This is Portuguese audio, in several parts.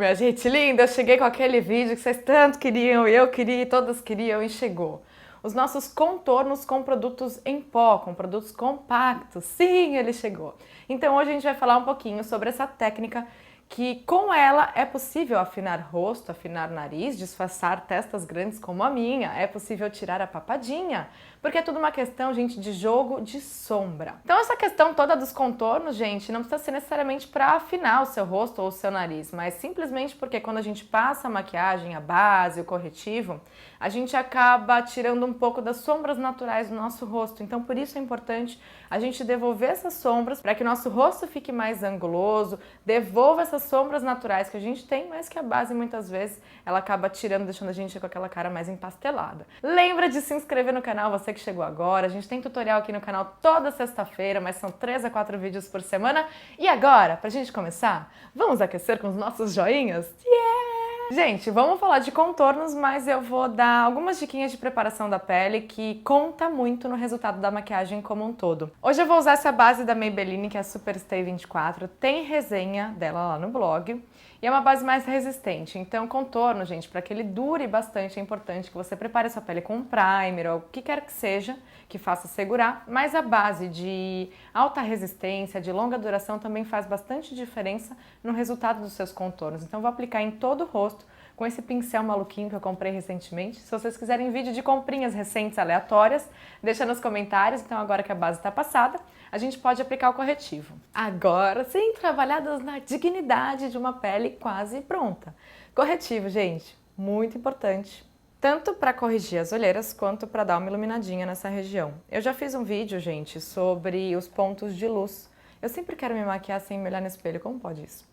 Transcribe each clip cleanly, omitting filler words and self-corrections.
minha gente linda, eu cheguei com aquele vídeo que vocês tanto queriam, eu queria, todos queriam e chegou. Os nossos contornos com produtos em pó, com produtos compactos. Sim, ele chegou. Então hoje a gente vai falar um pouquinho sobre essa técnica que com ela é possível afinar rosto, afinar nariz, disfarçar testas grandes como a minha, é possível tirar a papadinha, porque é tudo uma questão, gente, de jogo de sombra. Então essa questão toda dos contornos, gente, não precisa ser necessariamente para afinar o seu rosto ou o seu nariz, mas simplesmente porque quando a gente passa a maquiagem, a base, o corretivo, a gente acaba tirando um pouco das sombras naturais do nosso rosto. Então por isso é importante a gente devolver essas sombras para que o nosso rosto fique mais anguloso, devolva essas sombras naturais que a gente tem, mas que a base muitas vezes ela acaba tirando, deixando a gente com aquela cara mais empastelada. Lembra de se inscrever no canal, você que chegou agora. A gente tem tutorial aqui no canal toda sexta-feira, mas são 3 a 4 vídeos por semana. E agora, pra gente começar, vamos aquecer com os nossos joinhas? Yeah! Gente, vamos falar de contornos, mas eu vou dar algumas diquinhas de preparação da pele que conta muito no resultado da maquiagem como um todo. Hoje eu vou usar essa base da Maybelline, que é a Superstay 24, tem resenha dela lá no blog, e é uma base mais resistente. Então, contorno, gente, para que ele dure bastante, é importante que você prepare a sua pele com um primer ou o que quer que seja, que faça segurar, mas a base de alta resistência, de longa duração, também faz bastante diferença no resultado dos seus contornos. Então, vou aplicar em todo o rosto, com esse pincel maluquinho que eu comprei recentemente. Se vocês quiserem vídeo de comprinhas recentes aleatórias, deixa nos comentários. Então agora que a base está passada, a gente pode aplicar o corretivo. Agora sim, trabalhados na dignidade de uma pele quase pronta. Corretivo, gente, muito importante. Tanto para corrigir as olheiras, quanto para dar uma iluminadinha nessa região. Eu já fiz um vídeo, gente, sobre os pontos de luz. Eu sempre quero me maquiar sem me olhar no espelho, como pode isso?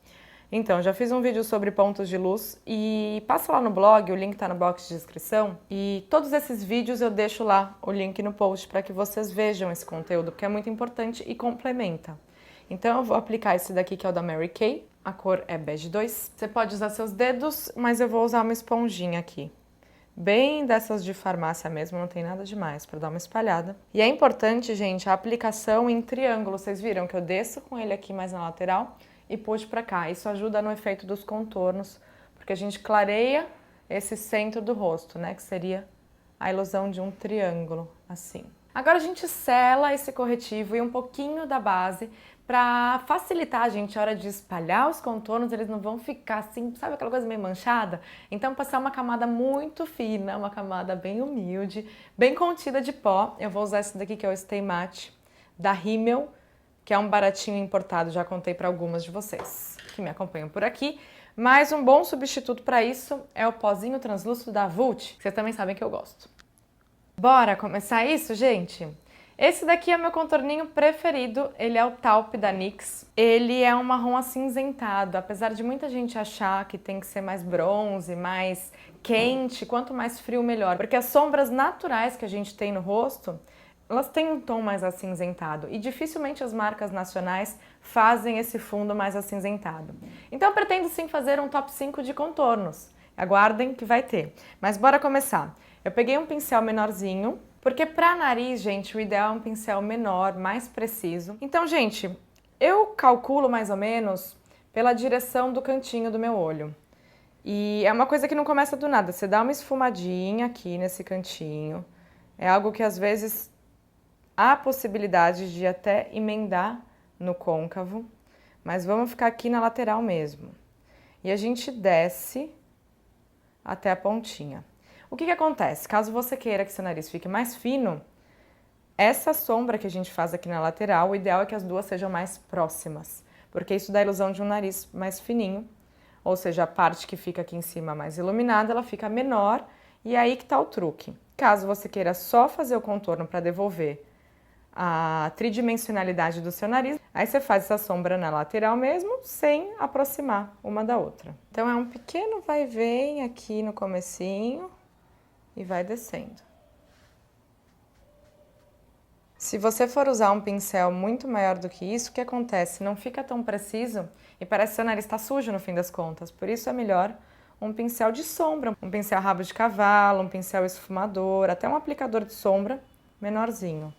Então, já fiz um vídeo sobre pontos de luz e passa lá no blog, o link tá no box de descrição. E todos esses vídeos eu deixo lá o link no post para que vocês vejam esse conteúdo, porque é muito importante e complementa. Então eu vou aplicar esse daqui que é o da Mary Kay, a cor é bege 2. Você pode usar seus dedos, mas eu vou usar uma esponjinha aqui. Bem dessas de farmácia mesmo, não tem nada demais, para dar uma espalhada. E é importante, gente, a aplicação em triângulo. Vocês viram que eu desço com ele aqui mais na lateral e puxo para cá. Isso ajuda no efeito dos contornos, porque a gente clareia esse centro do rosto, né? Que seria a ilusão de um triângulo, assim. Agora a gente sela esse corretivo e um pouquinho da base para facilitar a gente a hora de espalhar os contornos, eles não vão ficar assim, sabe aquela coisa meio manchada? Então passar uma camada muito fina, uma camada bem humilde, bem contida de pó. Eu vou usar esse daqui que é o Stay Matte da Rimmel, que é um baratinho importado, já contei para algumas de vocês que me acompanham por aqui. Mas um bom substituto para isso é o pozinho translúcido da Vult, que vocês também sabem que eu gosto. Bora começar isso, gente? Esse daqui é o meu contorninho preferido, ele é o Taupe da NYX. Ele é um marrom acinzentado, apesar de muita gente achar que tem que ser mais bronze, mais quente, quanto mais frio melhor. Porque as sombras naturais que a gente tem no rosto, elas têm um tom mais acinzentado e dificilmente as marcas nacionais fazem esse fundo mais acinzentado. Então eu pretendo sim fazer um top 5 de contornos. Aguardem que vai ter. Mas bora começar. Eu peguei um pincel menorzinho, porque para nariz, gente, o ideal é um pincel menor, mais preciso. Então, gente, eu calculo mais ou menos pela direção do cantinho do meu olho. E é uma coisa que não começa do nada. Você dá uma esfumadinha aqui nesse cantinho. É algo que às vezes há possibilidade de até emendar no côncavo, mas vamos ficar aqui na lateral mesmo. E a gente desce até a pontinha. O que acontece? Caso você queira que seu nariz fique mais fino, essa sombra que a gente faz aqui na lateral, o ideal é que as duas sejam mais próximas, porque isso dá a ilusão de um nariz mais fininho, ou seja, a parte que fica aqui em cima mais iluminada, ela fica menor, e aí que tá o truque. Caso você queira só fazer o contorno para devolver a tridimensionalidade do seu nariz, aí você faz essa sombra na lateral mesmo, sem aproximar uma da outra. Então é um pequeno vai e vem aqui no comecinho e vai descendo. Se você for usar um pincel muito maior do que isso, o que acontece? Não fica tão preciso e parece que seu nariz está sujo no fim das contas. Por isso é melhor um pincel de sombra, um pincel rabo de cavalo, um pincel esfumador, até um aplicador de sombra menorzinho.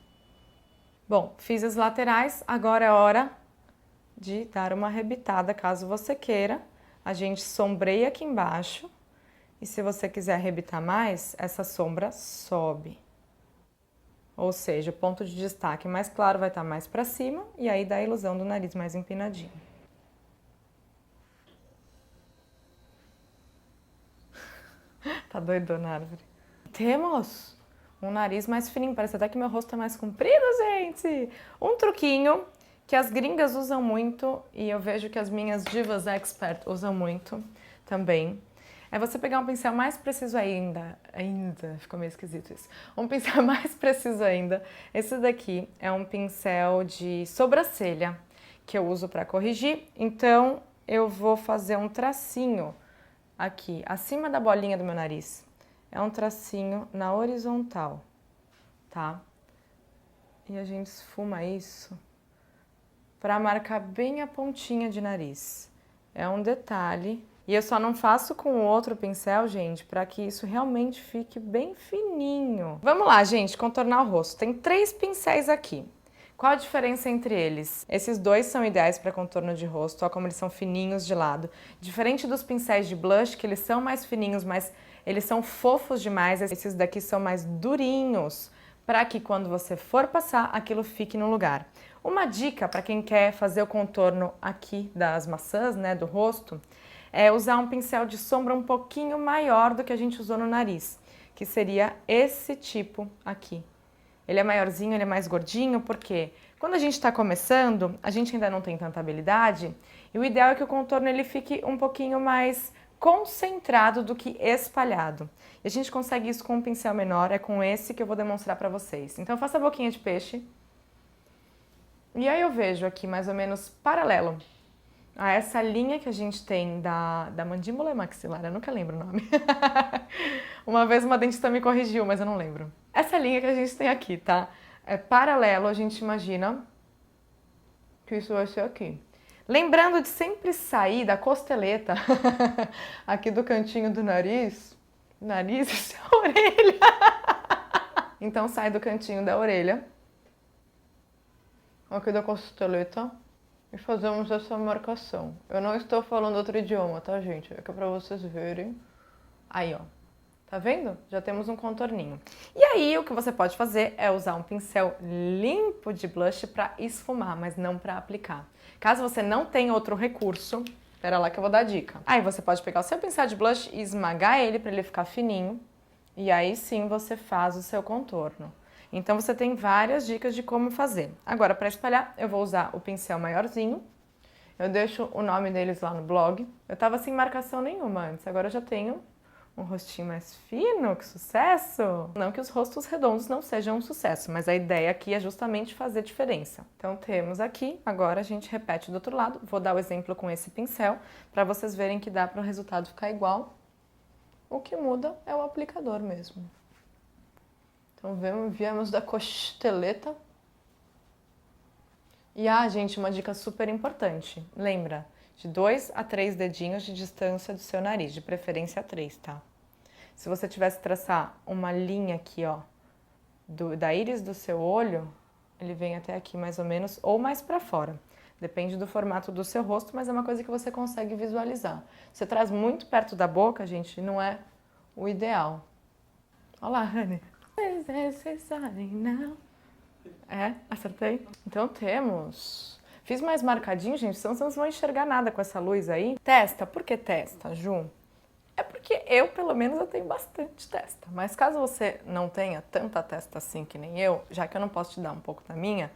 Bom, fiz as laterais, agora é hora de dar uma arrebitada, caso você queira. a gente sombreia aqui embaixo e se você quiser arrebitar mais, essa sombra sobe. Ou seja, o ponto de destaque mais claro vai estar mais para cima e aí dá a ilusão do nariz mais empinadinho. Tá doidona a árvore. Temos um nariz mais fininho, parece até que meu rosto é mais comprido, gente! Um truquinho que as gringas usam muito e eu vejo que as minhas divas expert usam muito também. É você pegar um pincel mais preciso ainda, ficou meio esquisito isso. Um pincel mais preciso ainda. Esse daqui é um pincel de sobrancelha que eu uso para corrigir. Então eu vou fazer um tracinho aqui, acima da bolinha do meu nariz. É um tracinho na horizontal, tá? E a gente esfuma isso para marcar bem a pontinha de nariz. É um detalhe. E eu só não faço com o outro pincel, gente, para que isso realmente fique bem fininho. Vamos lá, gente, contornar o rosto. Tem 3 pincéis aqui. Qual a diferença entre eles? Esses dois são ideais para contorno de rosto, ó como eles são fininhos de lado. Diferente dos pincéis de blush, que eles são mais fininhos, mas eles são fofos demais, esses daqui são mais durinhos, para que quando você for passar, aquilo fique no lugar. Uma dica para quem quer fazer o contorno aqui das maçãs, né, do rosto, é usar um pincel de sombra um pouquinho maior do que a gente usou no nariz, que seria esse tipo aqui. Ele é maiorzinho, ele é mais gordinho, porque quando a gente está começando, a gente ainda não tem tanta habilidade, e o ideal é que o contorno ele fique um pouquinho mais concentrado do que espalhado. E a gente consegue isso com um pincel menor, é com esse que eu vou demonstrar para vocês. Então faça a boquinha de peixe, e aí eu vejo aqui mais ou menos paralelo a essa linha que a gente tem da mandíbula maxilar, eu nunca lembro o nome. Uma vez uma dentista me corrigiu, mas eu não lembro. Essa linha que a gente tem aqui, tá? É paralelo, a gente imagina que isso vai ser aqui. Lembrando de sempre sair da costeleta, aqui do cantinho do nariz, isso é a orelha. Então sai do cantinho da orelha, aqui da costeleta, e fazemos essa marcação. Eu não estou falando outro idioma, tá, gente? É que é pra vocês verem. Aí, ó. Tá vendo? Já temos um contorninho. E aí, o que você pode fazer é usar um pincel limpo de blush pra esfumar, mas não pra aplicar. Caso você não tenha outro recurso, espera lá que eu vou dar a dica. Aí você pode pegar o seu pincel de blush e esmagar ele pra ele ficar fininho. E aí sim você faz o seu contorno. Então você tem várias dicas de como fazer. Agora, para espalhar, eu vou usar o pincel maiorzinho. Eu deixo o nome deles lá no blog. Eu tava sem marcação nenhuma antes, agora eu já tenho um rostinho mais fino, que sucesso! Não que os rostos redondos não sejam um sucesso, mas a ideia aqui é justamente fazer diferença. Então temos aqui, agora a gente repete do outro lado. Vou dar o exemplo com esse pincel, para vocês verem que dá para o resultado ficar igual. O que muda é o aplicador mesmo. Então viemos da costeleta. E gente, uma dica super importante. Lembra, de 2 a 3 dedinhos de distância do seu nariz, de preferência 3, tá? Se você tivesse traçar uma linha aqui, ó, da íris do seu olho, ele vem até aqui mais ou menos, ou mais pra fora. Depende do formato do seu rosto, mas é uma coisa que você consegue visualizar. Você traz muito perto da boca, gente, não é o ideal. Olha lá, Rani. É, acertei? Então temos. Fiz mais marcadinho, gente, senão vocês não vão enxergar nada com essa luz aí. Testa, por que testa, Ju? É porque eu, pelo menos, eu tenho bastante testa. Mas caso você não tenha tanta testa assim que nem eu, já que eu não posso te dar um pouco da minha,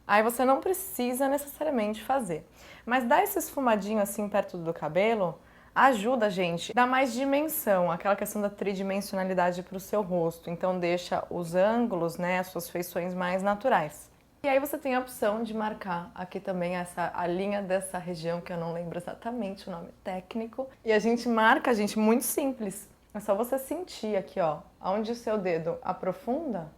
aí você não precisa necessariamente fazer. Mas dar esse esfumadinho assim perto do cabelo ajuda, gente, dá mais dimensão, aquela questão da tridimensionalidade para o seu rosto. Então deixa os ângulos, né, as suas feições mais naturais. E aí você tem a opção de marcar aqui também a linha dessa região, que eu não lembro exatamente o nome técnico. E a gente marca, gente, muito simples. É só você sentir aqui, ó, onde o seu dedo aprofunda,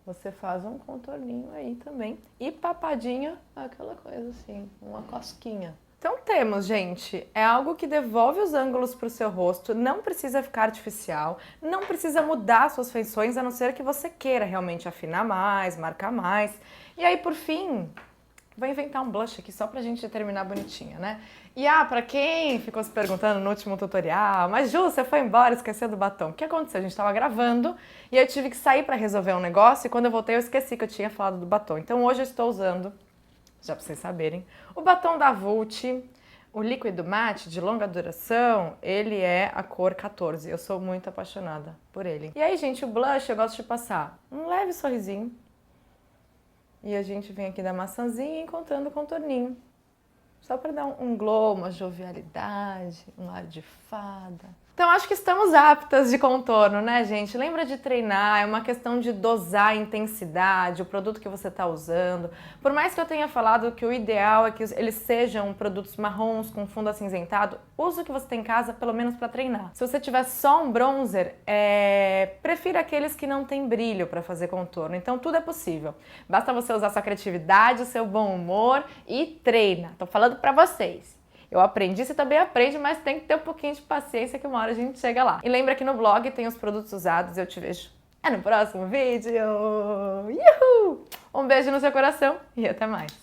você faz um contorninho aí também. E papadinha, aquela coisa assim, uma cosquinha. Então temos, gente, é algo que devolve os ângulos para o seu rosto, não precisa ficar artificial, não precisa mudar suas feições, a não ser que você queira realmente afinar mais, marcar mais. E aí, por fim, Vou inventar um blush aqui só pra gente terminar bonitinha, né? E pra quem ficou se perguntando no último tutorial, mas Ju, você foi embora, esqueceu do batom. O que aconteceu? A gente tava gravando e eu tive que sair pra resolver um negócio e quando eu voltei eu esqueci que eu tinha falado do batom. Então hoje eu estou usando, já pra vocês saberem, o batom da Vult, o líquido matte de longa duração, ele é a cor 14. Eu sou muito apaixonada por ele. E aí, gente, o blush eu gosto de passar um leve sorrisinho. E a gente vem aqui da maçãzinha encontrando o contorninho. Só para dar um glow, uma jovialidade, um ar de fada. Então acho que estamos aptas de contorno, né, gente? Lembra de treinar, é uma questão de dosar a intensidade, o produto que você está usando. Por mais que eu tenha falado que o ideal é que eles sejam produtos marrons com fundo acinzentado, use o que você tem em casa, pelo menos para treinar. Se você tiver só um bronzer, prefira aqueles que não tem brilho para fazer contorno. Então tudo é possível. Basta você usar sua criatividade, o seu bom humor e treina. Tô falando para vocês. Eu aprendi, você também aprende, mas tem que ter um pouquinho de paciência que uma hora a gente chega lá. E lembra que no blog tem os produtos usados, eu te vejo no próximo vídeo. Uhul! Um beijo no seu coração e até mais!